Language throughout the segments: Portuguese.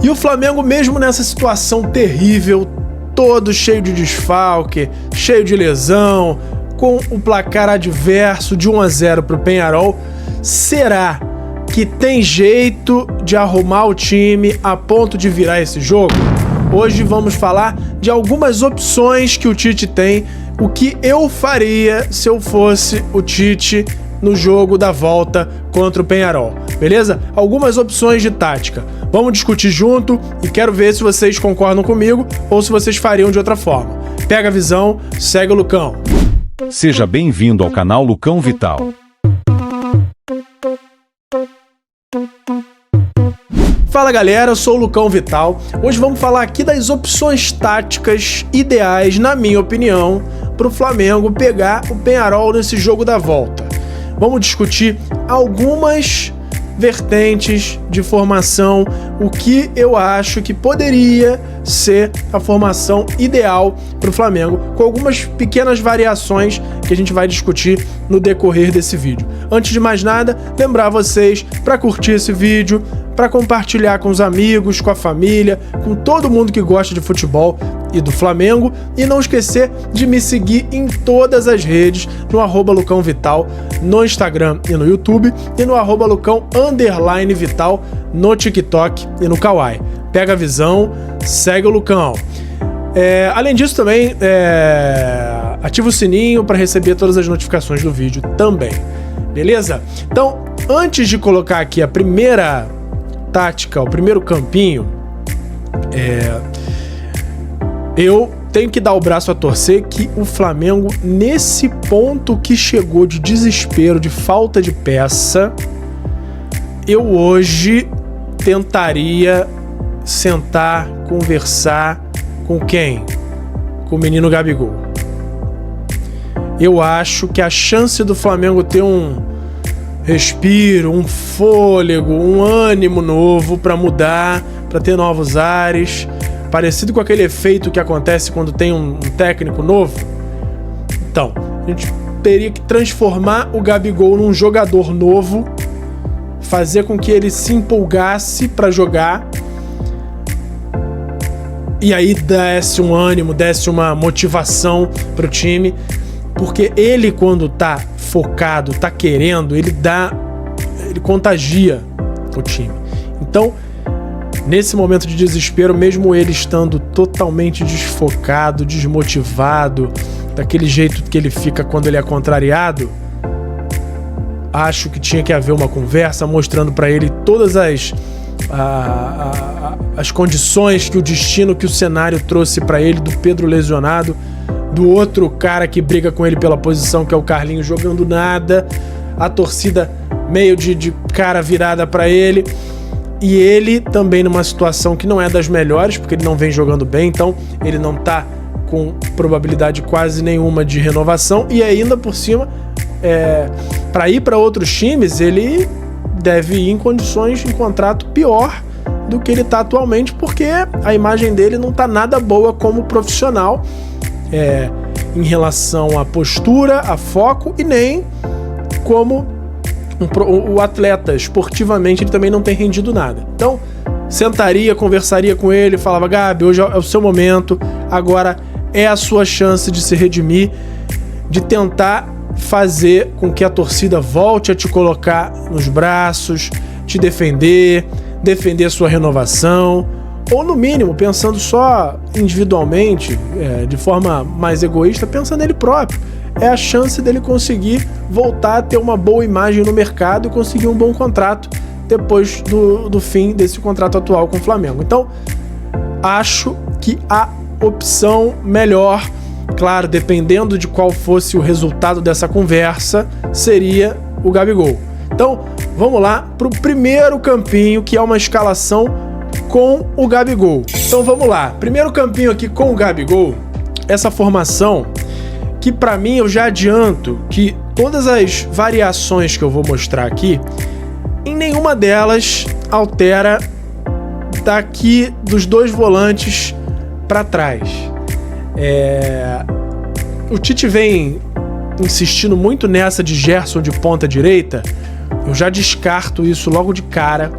E o Flamengo, mesmo nessa situação terrível, todo cheio de desfalque, cheio de lesão, com o placar adverso de 1-0 para o Peñarol, será que tem jeito de arrumar o time a ponto de virar esse jogo? Hoje vamos falar de algumas opções que o Tite tem, o que eu faria se eu fosse o Tite no jogo da volta contra o Peñarol, beleza? Algumas opções de tática. Vamos discutir junto e quero ver se vocês concordam comigo ou se vocês fariam de outra forma. Pega a visão, segue o Lucão. Seja bem-vindo ao canal Lucão Vital. Fala galera, eu sou o Lucão Vital. Hoje vamos falar aqui das opções táticas ideais, na minha opinião, para o Flamengo pegar o Peñarol nesse jogo da volta. Vamos discutir algumas vertentes de formação, o que eu acho que poderia ser a formação ideal para o Flamengo, com algumas pequenas variações que a gente vai discutir no decorrer desse vídeo. Antes de mais nada, lembrar vocês para curtir esse vídeo, para compartilhar com os amigos, com a família, com todo mundo que gosta de futebol e do Flamengo, e não esquecer de me seguir em todas as redes, no @LucãoVital, no Instagram e no YouTube, e no @Lucão_Vital, no TikTok e no Kawaii. Pega a visão, segue o Lucão. Além disso também, ativa o sininho para receber todas as notificações do vídeo também, beleza? Então, antes de colocar aqui a primeira tática, o primeiro campinho, eu tenho que dar o braço a torcer que o Flamengo, nesse ponto que chegou de desespero, de falta de peça, eu hoje tentaria sentar, conversar com quem? Com o menino Gabigol. Eu acho que a chance do Flamengo ter um respiro, um fôlego, um ânimo novo para mudar, para ter novos ares, parecido com aquele efeito que acontece quando tem um técnico novo. Então, a gente teria que transformar o Gabigol num jogador novo, fazer com que ele se empolgasse para jogar, e aí desse um ânimo, desse uma motivação pro time, porque ele, quando tá focado, tá querendo, ele contagia o time. Então, nesse momento de desespero, mesmo ele estando totalmente desfocado, desmotivado, daquele jeito que ele fica quando ele é contrariado, acho que tinha que haver uma conversa mostrando para ele todas as condições que o destino, que o cenário trouxe para ele, do Pedro lesionado, do outro cara que briga com ele pela posição, que é o Carlinhos, jogando nada, a torcida meio de cara virada para ele, e ele também numa situação que não é das melhores, porque ele não vem jogando bem, então ele não tá com probabilidade quase nenhuma de renovação, e ainda por cima, para ir para outros times, ele deve ir em condições, em contrato pior do que ele tá atualmente, porque a imagem dele não tá nada boa como profissional, em relação à postura, a foco, e nem como o atleta. Esportivamente ele também não tem rendido nada. Então, sentaria, conversaria com ele, falava: Gabi, hoje é o seu momento, agora é a sua chance de se redimir, de tentar fazer com que a torcida volte a te colocar nos braços, te defender a sua renovação, ou no mínimo, pensando só individualmente, de forma mais egoísta, pensa nele próprio. É a chance dele conseguir voltar a ter uma boa imagem no mercado e conseguir um bom contrato depois do fim desse contrato atual com o Flamengo. Então, acho que a opção melhor, claro, dependendo de qual fosse o resultado dessa conversa, seria o Gabigol. Então, vamos lá para o primeiro campinho, que é uma escalação com o Gabigol. Então vamos lá, primeiro campinho aqui com o Gabigol, essa formação que para mim eu já adianto que todas as variações que eu vou mostrar aqui, em nenhuma delas altera daqui dos dois volantes para trás. O Tite vem insistindo muito nessa de Gerson de ponta direita. Eu já descarto isso logo de cara.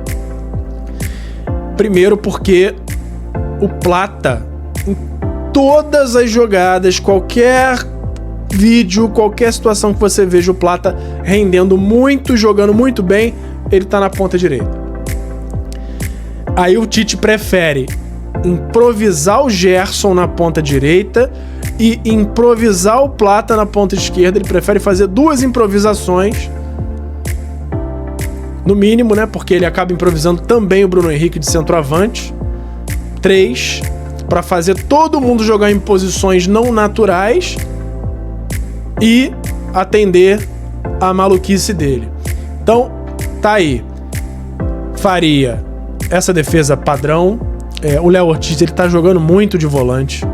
Primeiro porque o Plata, em todas as jogadas, qualquer vídeo, qualquer situação que você veja o Plata rendendo muito, jogando muito bem, ele tá na ponta direita. Aí o Tite prefere improvisar o Gerson na ponta direita e improvisar o Plata na ponta esquerda. Ele prefere fazer 2 improvisações, no mínimo, né? Porque ele acaba improvisando também o Bruno Henrique de centroavante. 3, para fazer todo mundo jogar em posições não naturais e atender a maluquice dele. Então, tá aí. Faria essa defesa padrão. O Léo Ortiz, ele tá jogando muito de volante,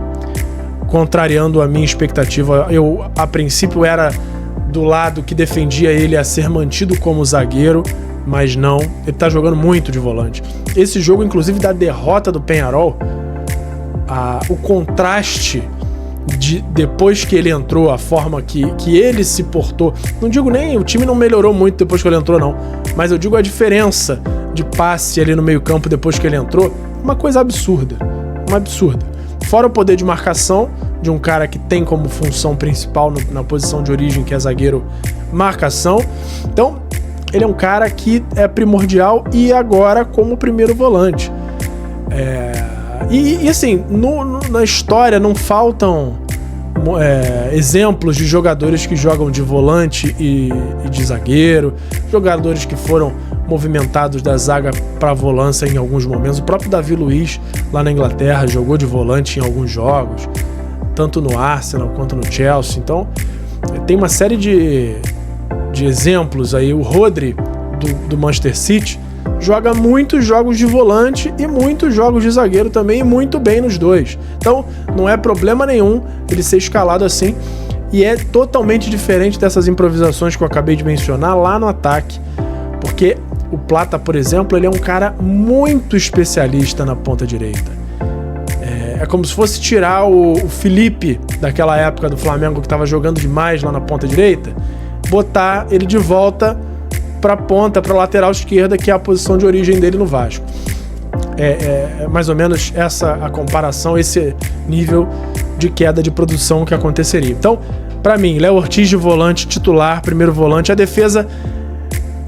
contrariando a minha expectativa. Eu, a princípio, era do lado que defendia ele a ser mantido como zagueiro, mas não, ele tá jogando muito de volante. Esse jogo, inclusive, da derrota do Peñarol, o contraste de depois que ele entrou, a forma que ele se portou, não digo nem, o time não melhorou muito depois que ele entrou não, mas eu digo a diferença de passe ali no meio campo depois que ele entrou, uma coisa absurda, fora o poder de marcação de um cara que tem como função principal na posição de origem, que é zagueiro, marcação. Então ele é um cara que é primordial e agora como primeiro volante. E assim, na história não faltam exemplos de jogadores que jogam de volante e de zagueiro, jogadores que foram movimentados da zaga para a volância em alguns momentos. O próprio Davi Luiz, lá na Inglaterra, jogou de volante em alguns jogos, tanto no Arsenal quanto no Chelsea. Então, tem uma série de exemplos aí. O Rodri, do Manchester City, joga muitos jogos de volante e muitos jogos de zagueiro também, e muito bem nos dois. Então, não é problema nenhum ele ser escalado assim. E é totalmente diferente dessas improvisações que eu acabei de mencionar lá no ataque. Porque o Plata, por exemplo, ele é um cara muito especialista na ponta direita. É como se fosse tirar o Felipe daquela época do Flamengo, que estava jogando demais lá na ponta direita, botar ele de volta para a ponta, para a lateral esquerda, que é a posição de origem dele no Vasco. É mais ou menos essa a comparação, esse nível de queda de produção que aconteceria. Então, para mim, Léo Ortiz de volante, titular, primeiro volante. A defesa,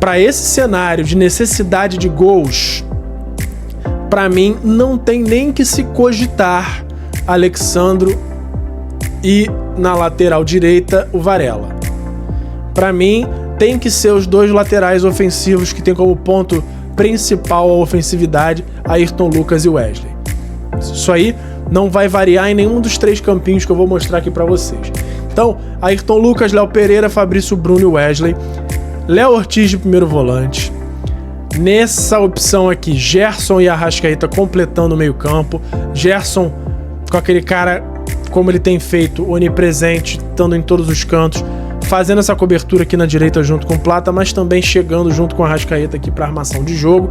para esse cenário de necessidade de gols, para mim, não tem nem que se cogitar Alexandro e na lateral direita o Varela. Para mim, tem que ser os 2 laterais ofensivos que tem como ponto principal a ofensividade, Ayrton Lucas e Wesley. Isso aí não vai variar em nenhum dos 3 campinhos que eu vou mostrar aqui para vocês. Então, Ayrton Lucas, Léo Pereira, Fabrício Bruno e Wesley. Léo Ortiz de primeiro volante. Nessa opção aqui, Gerson e Arrascaeta completando o meio campo. Gerson com aquele cara, como ele tem feito, onipresente, estando em todos os cantos, fazendo essa cobertura aqui na direita junto com o Plata, mas também chegando junto com a Arrascaeta aqui para armação de jogo.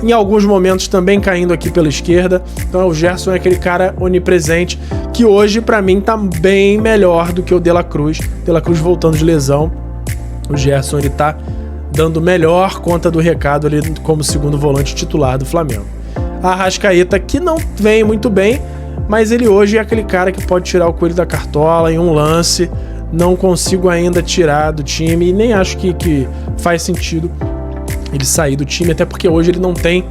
Em alguns momentos também caindo aqui pela esquerda. Então o Gerson é aquele cara onipresente que hoje para mim tá bem melhor do que o De La Cruz. De La Cruz voltando de lesão. O Gerson ele tá dando melhor conta do recado ali como segundo volante titular do Flamengo. A Arrascaeta que não vem muito bem, mas ele hoje é aquele cara que pode tirar o coelho da cartola em um lance. Não consigo ainda tirar do time e nem acho que faz sentido ele sair do time, até porque hoje ele não tem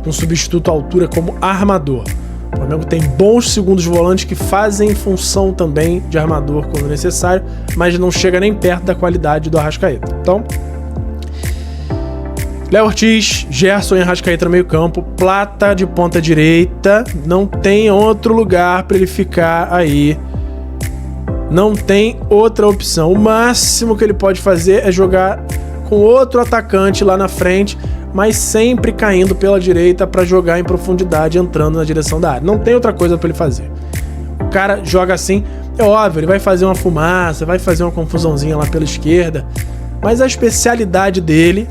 um substituto à altura como armador. O Flamengo tem bons segundos volantes que fazem função também de armador quando necessário, mas não chega nem perto da qualidade do Arrascaeta. Então, Léo Ortiz, Gerson e Arrascaeta no meio campo, Plata de ponta direita, não tem outro lugar para ele ficar aí. Não tem outra opção. O máximo que ele pode fazer é jogar com outro atacante lá na frente, mas sempre caindo pela direita para jogar em profundidade, entrando na direção da área. Não tem outra coisa para ele fazer. O cara joga assim, é óbvio, ele vai fazer uma fumaça, vai fazer uma confusãozinha lá pela esquerda, mas a especialidade dele,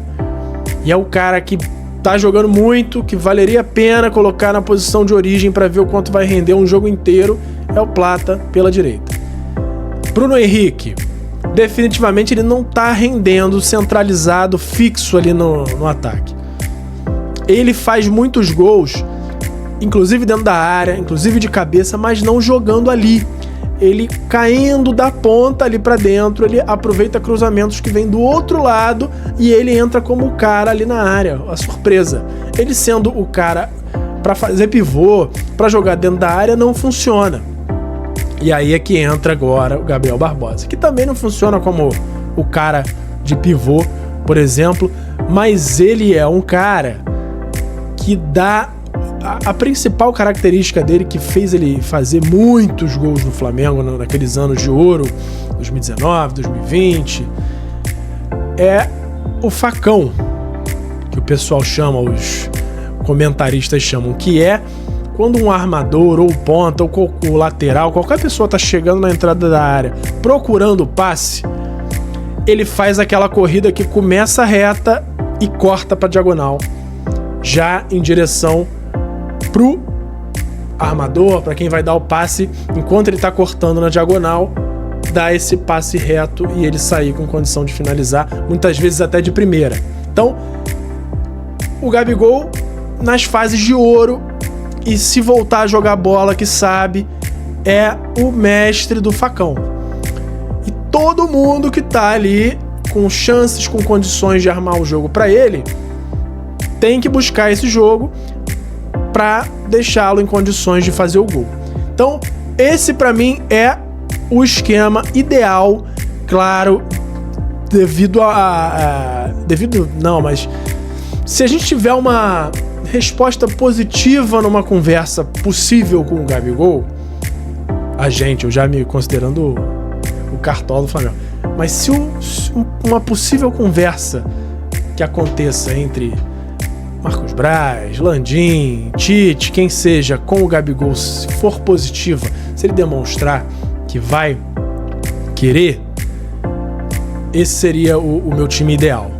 e é o cara que tá jogando muito, que valeria a pena colocar na posição de origem para ver o quanto vai render um jogo inteiro, é o Plata pela direita. Bruno Henrique, definitivamente ele não tá rendendo centralizado, fixo ali no ataque. Ele faz muitos gols inclusive dentro da área, inclusive de cabeça, mas não jogando ali. Ele caindo da ponta ali pra dentro, ele aproveita cruzamentos que vêm do outro lado e ele entra como o cara ali na área, a surpresa. Ele sendo o cara pra fazer pivô, pra jogar dentro da área, não funciona. E aí é que entra agora o Gabriel Barbosa, que também não funciona como o cara de pivô, por exemplo, mas ele é um cara que dá... A principal característica dele, que fez ele fazer muitos gols no Flamengo naqueles anos de ouro, 2019, 2020, é o facão, que o pessoal chama, os comentaristas chamam, que é quando um armador, ou ponta, ou o lateral, qualquer pessoa tá chegando na entrada da área, procurando o passe, ele faz aquela corrida que começa reta e corta pra diagonal, já em direção pro armador, para quem vai dar o passe, enquanto ele tá cortando na diagonal, dá esse passe reto e ele sair com condição de finalizar, muitas vezes até de primeira. Então, o Gabigol, nas fases de ouro, e se voltar a jogar bola que sabe, é o mestre do facão. E todo mundo que tá ali, com chances, com condições de armar o jogo para ele, tem que buscar esse jogo para deixá-lo em condições de fazer o gol. Então, esse para mim é o esquema ideal, claro, mas se a gente tiver uma resposta positiva numa conversa possível com o Gabigol, eu já me considerando o cartola do Flamengo, mas se uma possível conversa que aconteça entre Marcos Braz, Landim, Tite, quem seja, com o Gabigol, se for positiva, se ele demonstrar que vai querer, esse seria o meu time ideal.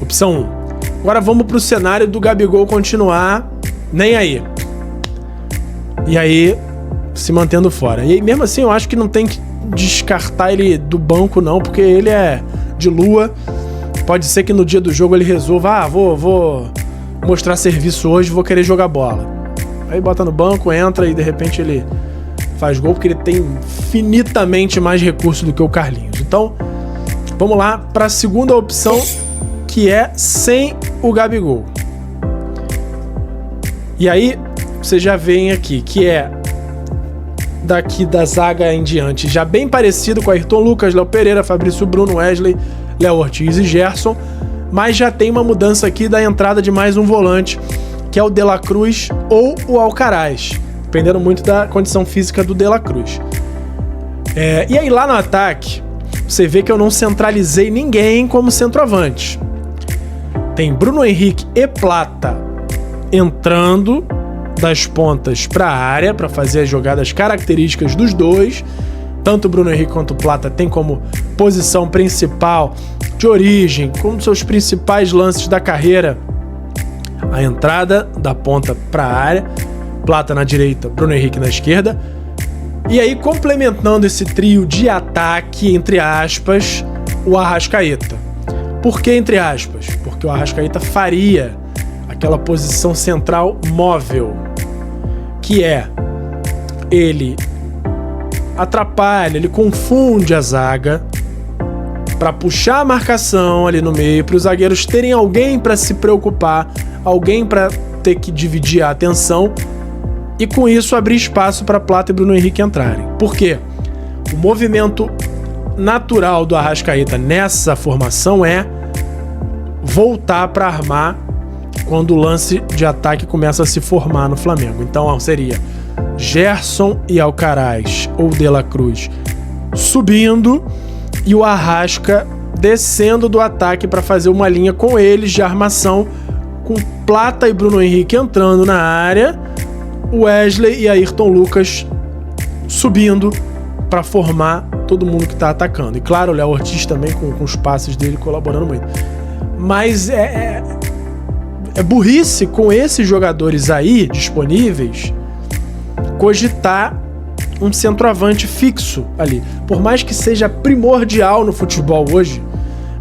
Opção 1. Agora vamos pro cenário do Gabigol continuar nem aí. E aí, se mantendo fora. E aí, mesmo assim, eu acho que não tem que descartar ele do banco, não, porque ele é de lua. Pode ser que no dia do jogo ele resolva, vou mostrar serviço hoje, vou querer jogar bola. Aí bota no banco, entra e de repente ele faz gol, porque ele tem infinitamente mais recursos do que o Carlinhos. Então, vamos lá para a segunda opção, que é sem o Gabigol. E aí, você já vem aqui, que é daqui da zaga em diante, já bem parecido com Ayrton Lucas, Léo Pereira, Fabrício Bruno, Wesley, Léo Ortiz e Gerson, mas já tem uma mudança aqui da entrada de mais um volante, que é o De La Cruz ou o Alcaraz, dependendo muito da condição física do De La Cruz. E aí lá no ataque, você vê que eu não centralizei ninguém como centroavante. Tem Bruno Henrique e Plata entrando das pontas para a área, para fazer as jogadas características dos dois. Tanto o Bruno Henrique quanto o Plata tem como posição principal de origem, como seus principais lances da carreira, a entrada da ponta para a área, Plata na direita, Bruno Henrique na esquerda. E aí, complementando esse trio de ataque, entre aspas, o Arrascaeta. Por que entre aspas? Porque o Arrascaeta faria aquela posição central móvel, que é ele atrapalha, ele confunde a zaga para puxar a marcação ali no meio, para os zagueiros terem alguém para se preocupar, alguém para ter que dividir a atenção e com isso abrir espaço para Plata e Bruno Henrique entrarem. Por quê? O movimento natural do Arrascaeta nessa formação é voltar para armar quando o lance de ataque começa a se formar no Flamengo. Então seria Gerson e Alcaraz ou De La Cruz subindo e o Arrasca descendo do ataque para fazer uma linha com eles de armação, com Plata e Bruno Henrique entrando na área, Wesley e Ayrton Lucas subindo para formar todo mundo que está atacando. E claro, o Léo Ortiz também com os passes dele colaborando muito. Mas é burrice com esses jogadores aí disponíveis cogitar um centroavante fixo ali. Por mais que seja primordial no futebol hoje,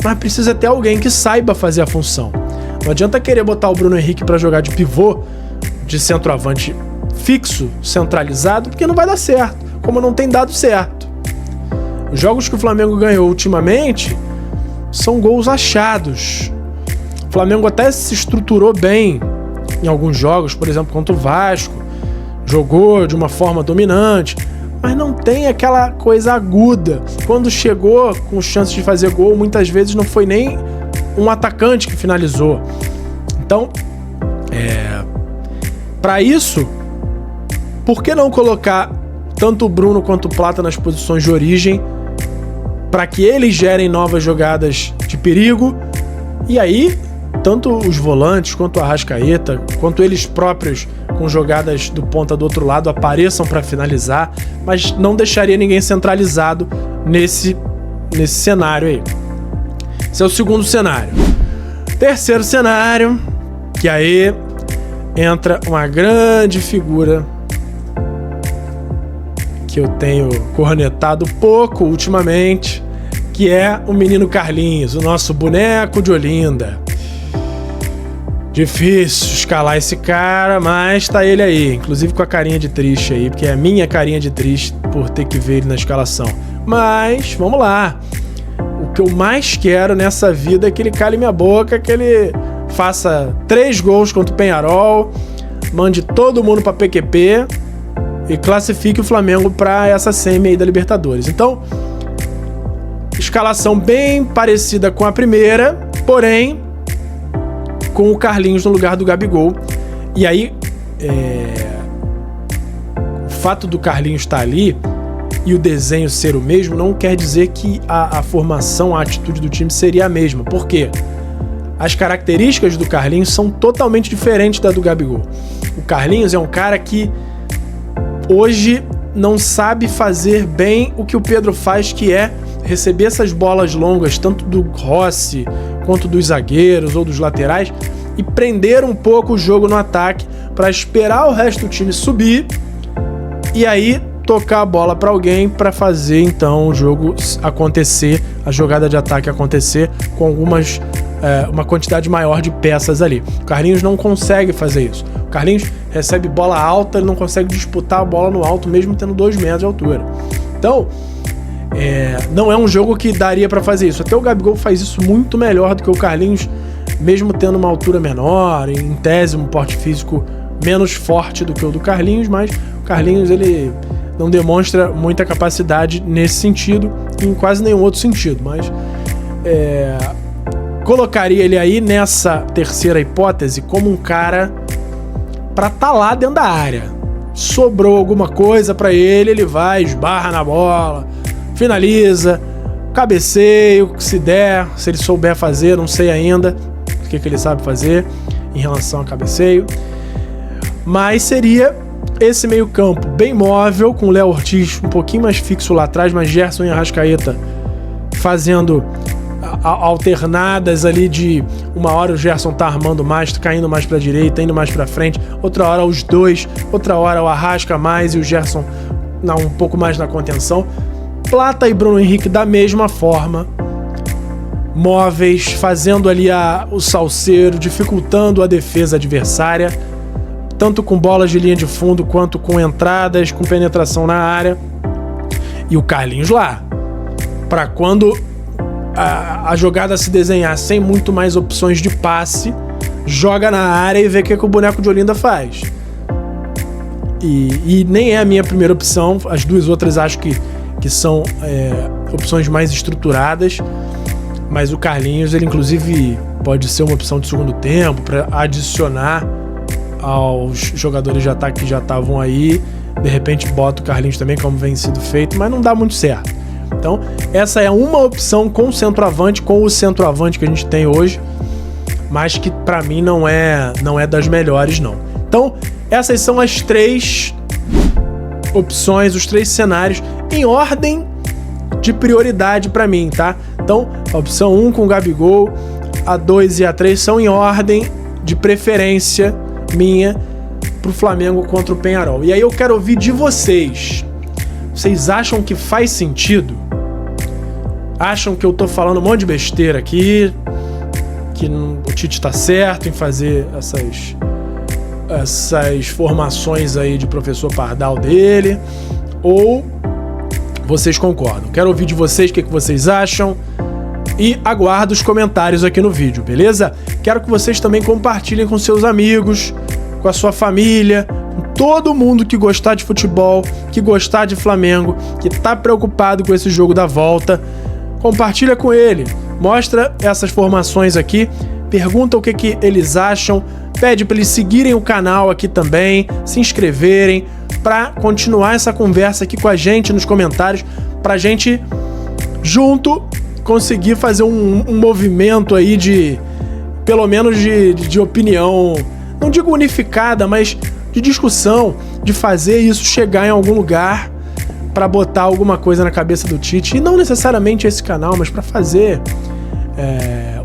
mas precisa ter alguém que saiba fazer a função. Não adianta querer botar o Bruno Henrique para jogar de pivô, de centroavante fixo, centralizado, porque não vai dar certo, como não tem dado certo. Os jogos que o Flamengo ganhou ultimamente são gols achados. O Flamengo até se estruturou bem em alguns jogos, por exemplo, contra o Vasco, jogou de uma forma dominante, mas não tem aquela coisa aguda. Quando chegou com chances de fazer gol, muitas vezes não foi nem um atacante que finalizou. Então, para isso, por que não colocar tanto o Bruno quanto o Plata nas posições de origem, para que eles gerem novas jogadas de perigo? E aí, tanto os volantes, quanto o Arrascaeta, quanto eles próprios com jogadas do ponta do outro lado apareçam para finalizar, mas não deixaria ninguém centralizado nesse cenário aí. Esse é o segundo cenário. Terceiro cenário, que aí entra uma grande figura que eu tenho cornetado pouco ultimamente, que é o menino Carlinhos, o nosso boneco de Olinda. Difícil escalar esse cara, mas tá ele aí, inclusive com a carinha de triste aí, porque é a minha carinha de triste por ter que ver ele na escalação. Mas, vamos lá. O que eu mais quero nessa vida é que ele cale minha boca, que ele faça 3 gols contra o Peñarol, mande todo mundo pra PQP e classifique o Flamengo pra essa semi aí da Libertadores. Então, escalação bem parecida com a primeira, porém com o Carlinhos no lugar do Gabigol. E aí, o fato do Carlinhos estar ali e o desenho ser o mesmo não quer dizer que a formação, a atitude do time seria a mesma. Por quê? As características do Carlinhos são totalmente diferentes da do Gabigol. O Carlinhos é um cara que hoje não sabe fazer bem o que o Pedro faz, que é receber essas bolas longas, tanto do Rossi quanto dos zagueiros ou dos laterais, e prender um pouco o jogo no ataque para esperar o resto do time subir e aí tocar a bola para alguém para fazer então o jogo acontecer, a jogada de ataque acontecer com uma quantidade maior de peças ali. O Carlinhos não consegue fazer isso. O Carlinhos recebe bola alta, ele não consegue disputar a bola no alto mesmo tendo 2 metros de altura. Então, não é um jogo que daria pra fazer isso. Até o Gabigol faz isso muito melhor do que o Carlinhos, mesmo tendo uma altura menor, em tese um porte físico menos forte do que o do Carlinhos, mas o Carlinhos ele não demonstra muita capacidade nesse sentido, em quase nenhum outro sentido, mas colocaria ele aí nessa terceira hipótese como um cara pra estar lá dentro da área. Sobrou alguma coisa pra ele, ele vai, esbarra na bola, finaliza, cabeceio, se der, se ele souber fazer, não sei ainda o que ele sabe fazer em relação a cabeceio, mas seria esse meio campo bem móvel, com o Léo Ortiz um pouquinho mais fixo lá atrás, mas Gerson e Arrascaeta fazendo alternadas ali, de uma hora o Gerson tá armando mais, caindo mais pra direita, indo mais pra frente, outra hora os dois, outra hora o Arrasca mais e o Gerson um pouco mais na contenção. Plata e Bruno Henrique da mesma forma, móveis, fazendo ali o salseiro, dificultando a defesa adversária, tanto com bolas de linha de fundo quanto com entradas, com penetração na área. E o Carlinhos lá, para quando a jogada se desenhar sem muito mais opções de passe, joga na área e vê o que o boneco de Olinda faz. E nem é a minha primeira opção, as duas outras acho que são opções mais estruturadas, mas o Carlinhos, ele inclusive pode ser uma opção de segundo tempo para adicionar aos jogadores de ataque que já estavam aí, de repente bota o Carlinhos também, como vem sido feito, mas não dá muito certo. Então essa é uma opção com o centroavante que a gente tem hoje, mas que para mim não é das melhores não. Então essas são as 3 opções, os 3 cenários em ordem de prioridade para mim, tá? Então, a opção 1 com o Gabigol, a 2 e a 3 são em ordem de preferência minha pro Flamengo contra o Peñarol. E aí eu quero ouvir de vocês. Vocês acham que faz sentido? Acham que eu tô falando um monte de besteira aqui? Que o Tite tá certo em fazer essas formações aí de professor Pardal dele, ou vocês concordam? Quero ouvir de vocês o que vocês acham e aguardo os comentários aqui no vídeo, beleza? Quero que vocês também compartilhem com seus amigos, com a sua família, com todo mundo que gostar de futebol, que gostar de Flamengo, que tá preocupado com esse jogo da volta. Compartilha com ele, mostra essas formações aqui, pergunta o que eles acham, pede para eles seguirem o canal aqui também, se inscreverem, para continuar essa conversa aqui com a gente nos comentários, pra gente junto conseguir fazer um movimento aí de, pelo menos de opinião, não digo unificada, mas de discussão, de fazer isso chegar em algum lugar para botar alguma coisa na cabeça do Tite, e não necessariamente esse canal, mas para fazer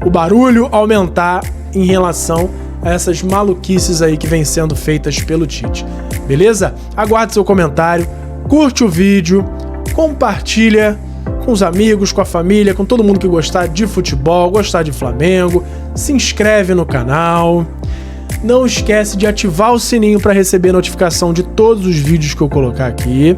o barulho aumentar em relação a essas maluquices aí que vem sendo feitas pelo Tite, beleza? Aguarde seu comentário, curte o vídeo, compartilha com os amigos, com a família, com todo mundo que gostar de futebol, gostar de Flamengo, se inscreve no canal, não esquece de ativar o sininho para receber notificação de todos os vídeos que eu colocar aqui,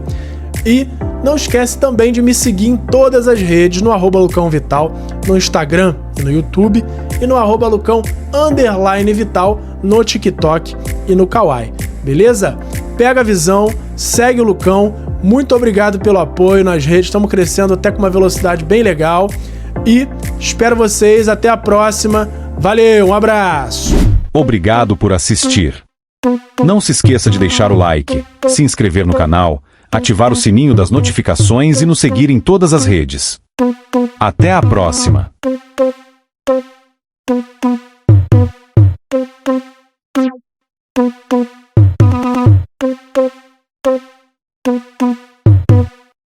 e não esquece também de me seguir em todas as redes, no @LucãoVital, no Instagram e no YouTube, e no @Lucão_Vital no TikTok e no Kawaii, beleza? Pega a visão, segue o Lucão, muito obrigado pelo apoio nas redes, estamos crescendo até com uma velocidade bem legal, e espero vocês, até a próxima, valeu, um abraço! Obrigado por assistir. Não se esqueça de deixar o like, se inscrever no canal, ativar o sininho das notificações e nos seguir em todas as redes. Até a próxima! Thank you.